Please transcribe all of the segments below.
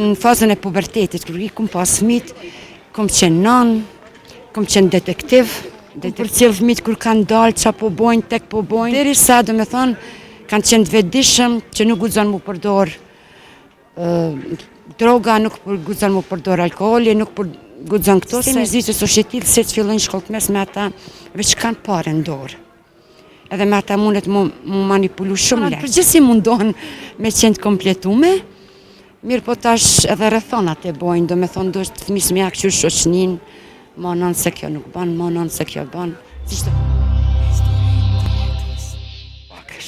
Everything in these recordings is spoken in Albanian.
Në fazën e pubertetit, kur i kum pas fëmijët, kum qenë nan, kum qenë detektiv, për cilë fëmijët kur kanë dalë qa po bojnë, tek po bojnë, derisa do me thonë, kanë qenë të vetëdijshëm që nuk guxon mu përdor droga, nuk guxon mu përdor alkooli, nuk guxon këto. Se mizitës o shetil se të fillojnë shkollë të mesme ata veç kanë parë në dorë. Edhe me ata mundet mu manipulu shumë lehtë. Përgjithsi mundohen me qenë të kompletume, mirë po tash edhe rrethonat e bojnë, do me thonë do të fëmis me jakë që shoqnin, ma nënë se kjo nuk ban, ma nënë se kjo ban.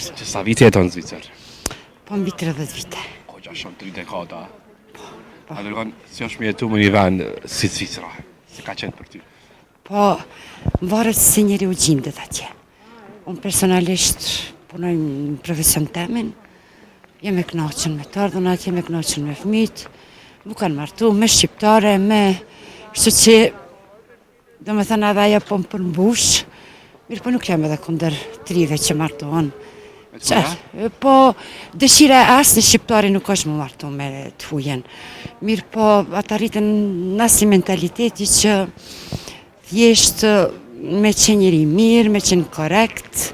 Që sa vite jeton në Zvicër? Po mbi 30 vite. Ko gja shumë 3 dekada. A dërgon, si është me jetu më një vend si Zvicra, si ka qenë për ty? Po, më varet se njeri u gjindet atje. Unë personalisht punoj në profesion temin, jem e knaqen me të ardhunat, jem e knaqen me fëmijët, mu kanë martu me shqiptare, me kështu që do me thënë edhe ajo po më përmbush, mirë po nuk jam edhe kundër trive që martohen. Po, dëshira e asë në shqiptari nuk është më martu me të hujen. Mirë po, ata rritën nasi mentaliteti që thjesht me qenë njëri mirë, me qenë korekt,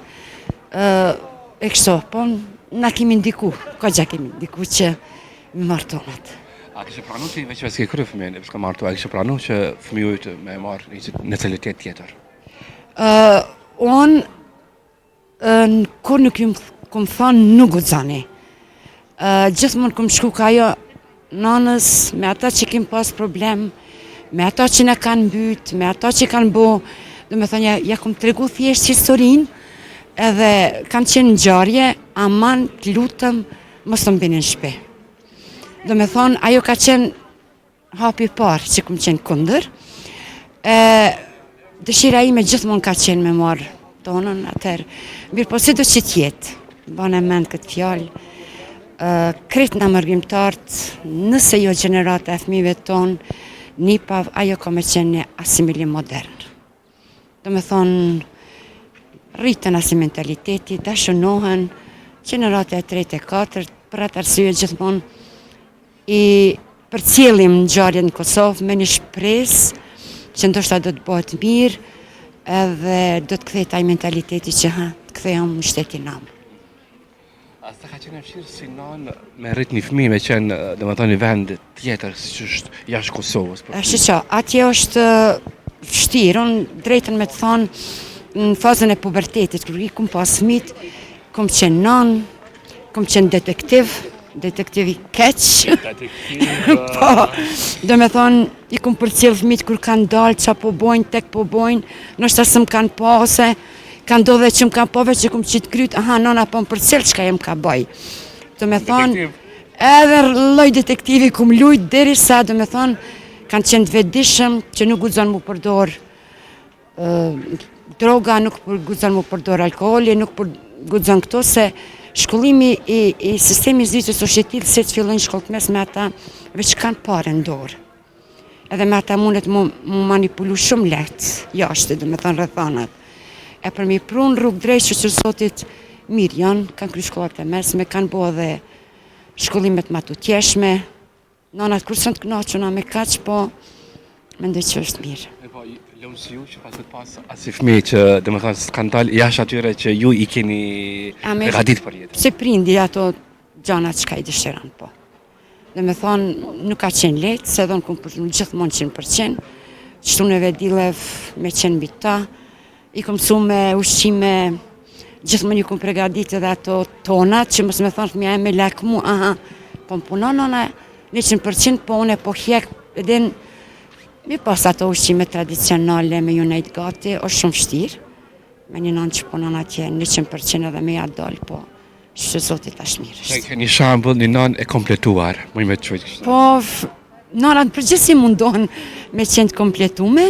e kështu, po, na kemi ndiku, ka gja kemi ndiku që më martonat. A kështë pranu që i veç s'ke kërë fëmijën e përshka martu, a kështë pranu që fëmijujt me marrë një nacionalitet tjetër? Unë, kur nuk ju kom thonë nuk guxoni. Gjithmonë kom shku ka jo nanës, me ata që kem pas problem, me ata që na kanë mbyt, me ata që kanë bo, do me thonë, ja kom tregu thjesht historinë, edhe kanë qenë ngjarje, aman të lutëm, mos të mbini në shtëpi. Do me thonë, ajo ka qenë hapi parë që kom qenë kundër. Dëshira ime gjithmonë ka qenë me marrë tonën atër. Mirë po si do që tjetë, banë e mend këtë fjallë, kretë në mërgjimtartë, nëse jo gjenerata e fëmijëve tonë, nipav, ajo ka me qenë një asimilim modern. Do me thonë, rritën asi mentaliteti, dashunohen, gjenerata e 3 e 4, për atë arsye gjithmonë, i përcjellim ngjarjet në Kosovë me një shpresë që ndoshta do të bëhet mirë, edhe do të kthehet ai mentaliteti që të kthehom në shtetin nam. A s'ta ka qenë vështirë si nanë me rrit një fëmijë me qenë, domethënë një vend tjetër si është jashtë Kosovës? Atje është vështirë, unë drejtën me të thonë, në fazën e pubertetit, kur i kum pas fëmijët, kum qenë nanë, kum qenë detektivi keq. Po, do me thonë, i kum përcjell fëmijët kur kanë dalë, qa po bojnë, tek po bojnë, nështë asë më kanë po, ose kanë do dhe që më kanë po, veç që kum qitë kryt, aha, nona po më përcjell, qka jem ka boj. Do me thonë, edhe lloj detektivi kum lujt, derisa, do me thonë, kanë qenë të vetëdijshëm që nuk guxon mu përdor droga, nuk guxon mu përdor alkooli, nuk guxon këto, se shkollimi i sistemi zvicrës o shetil se të fillojnë shkollë të mesme ata veç kanë parë në dorë. Edhe me ata mundet mu manipulu shumë lehtë, jashtë, do me thonë rrethonat. E për mi prunë rrugë drejt që Zotit mirë janë, kanë kry shkollat e mesme, kanë bo edhe shkollimet matutjeshme, nanat kur së në të knaquna me kaq, po mendoj që është mirë. Po, lëmë si ju që pasët pas asi fëmijë që dhe më thonë s'kanë dalë jashtë atyre që ju i keni përgatit për jetë. Se prindi ato gjanat që ka i dëshiran, po. Dhe me thonë nuk ka qenë letë, se dhonë këmë përshmu gjithmonë 100%, qëtuneve dilev me qenë mbi ta, i këmë su me ushqime, gjithmonë i këmë përgatit edhe ato tonat, që mësë me thonë fëmija e me lekë mu, aha, po më punon ona 100%, po une po hjek, edhe mi pas ato ushqime tradicionale me ju nejtë gati, është shumë vështirë, me një nanë që punon atje 100% edhe me ja dalë, po që Zotit ashtë mirë. Ke një shambull, një nanë e kompletuar, më i me të qojtë kështë? Po, nanat përgjithsi mundohen me qenë të kompletume,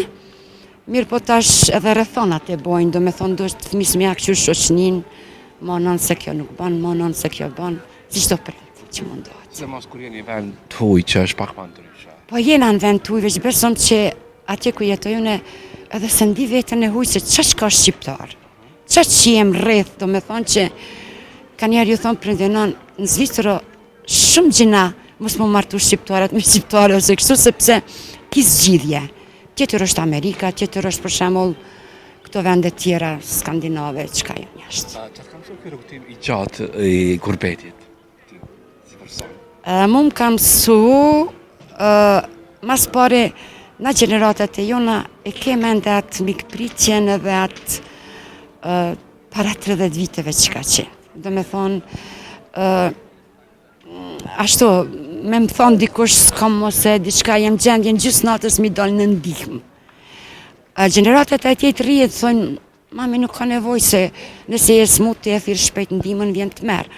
mirë po tash edhe rrethonat e bojnë, do me thonë do të fëmis me jakë që shoqnin, ma nënë se kjo nuk ban, ma nënë se kjo ban, si qdo prindë që mundohet. Se mos kur jeni vend të huj që është pak ma ndryshe? Po jena në vend të huj, veç besom që atje ku jetojune, edhe se ndi vetën e huj se qash ka shqiptar, qash që jem rreth, do me thonë që ka njerë ju thonë prindë në Zvicër shumë gjina mos më martu shqiptarët me shqiptarë ose kështu, sepse ki zgjidhje. Tjetër është Amerika, tjetër është për shembull këto vende tjera skandinave, çka janë jashtë. Çfarë kam shumë ky rrugtim i gjatë i gurbetit? Ti, si person. Mu më kam mësu, mas pare, na gjeneratat e jona e keme ende atë mikpritjen edhe atë para 30 viteve që ka qenë. Do me thonë, ashtu, me më thonë dikush s'kam ose diçka jem gjendje në gjysë natës mi dalë në ndihmë. Gjeneratat e tjetë rrijet thonë, mami nuk ka nevoj se nëse je smut të e thirë shpejt ndihmën vjen të merë.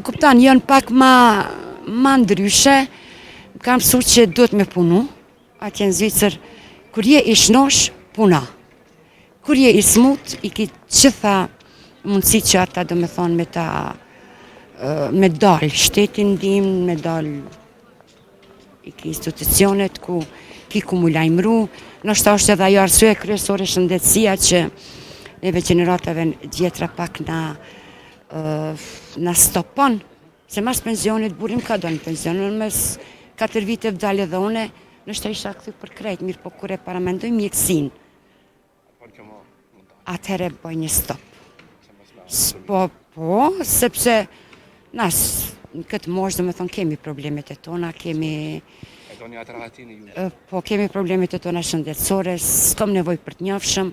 Kuptan, janë pak ma ndryshe, kam mësu që duhet me punu, atje në Zvicër, kur je i shnosh, puna. Kur je i smut, i ki qitha mundësi që ata do me thonë me dalë shtetin ndim, me dalë i ki institucionet ku ki ku mu lajmëru, nështë është edhe ajo arsye kryesore shëndetësia që neve gjeneratave djetra pak na stopon, se mas pensionit burim ka do në pensionit, mes 4 vite vdale dhe une, nështë isha këthy për krejt, mirë po kure paramendoj mjekësin, atëhere bëj një stop. Po, sepse nas, në këtë moshë dhe me thonë kemi problemet e tona, kemi problemet e tona shëndetësore, s'kom nevoj për të njofshëm,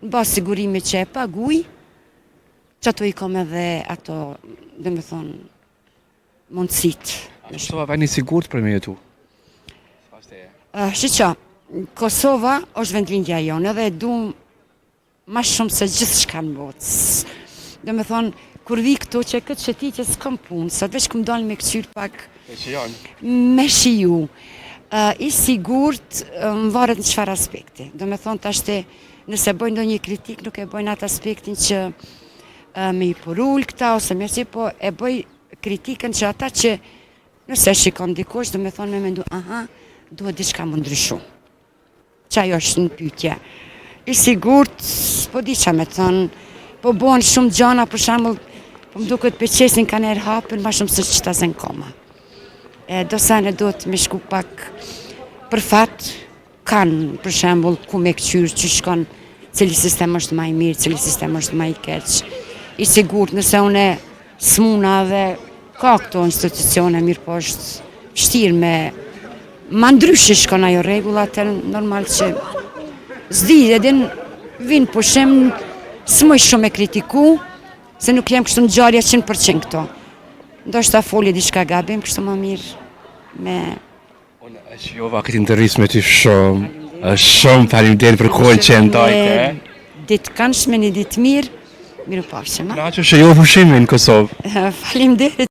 në basë sigurimi që e paguj, që ato i kom edhe ato, dhe me thonë, mundësit. Kosova veni sigurt për me jetu? Shqiqa, Kosova është vendlindja jonë edhe du ma shumë se gjithë shka në botës. Dhe me thonë, kur vi këtu që këtë qëtitje s'kom punë, sot veç këm dalë me këqyrë pak me shiju. I sigurt më varet në qëfar aspekti. Dhe me thonë, tashte, nëse bojnë do një kritik, nuk e bojnë atë aspektin që me i porull këta, ose mërësi, po e boj kritikën që ata që nëse shikon dikush, dhe me thonë me mendu, aha, duhet diçka më ndryshu. Qaj është në pytje. I sigurt, po di qa me thonë, po bojnë shumë gjana, për shambull, po më duket peqesin ka njerë hapën, ma shumë se që ta zën koma. Do sene duhet me shku pak për fat, kanë, për shambull, ku me këqyrë që shkon, cili sistem është ma i mirë, cili sistem është ma i keq. I sigurt, nëse une smuna dhe ka këto institucione, mirë po është shtirë me ma ndryshë shkon ajo regullat, normal që zdi, edhin vinë pushim, s'moj shumë e kritiku, se nuk jem kështu në gjarja 100% këto. Ndo është ta folje di shka gabim, kështu më mirë me... Unë e shjova këtë intervjis me ty shumë faleminderit për kohën që ndajte. Ditë kanë shme një ditë mirë, miru pafshim. Na që shëjo pushimin në Kosovë. Faleminderit.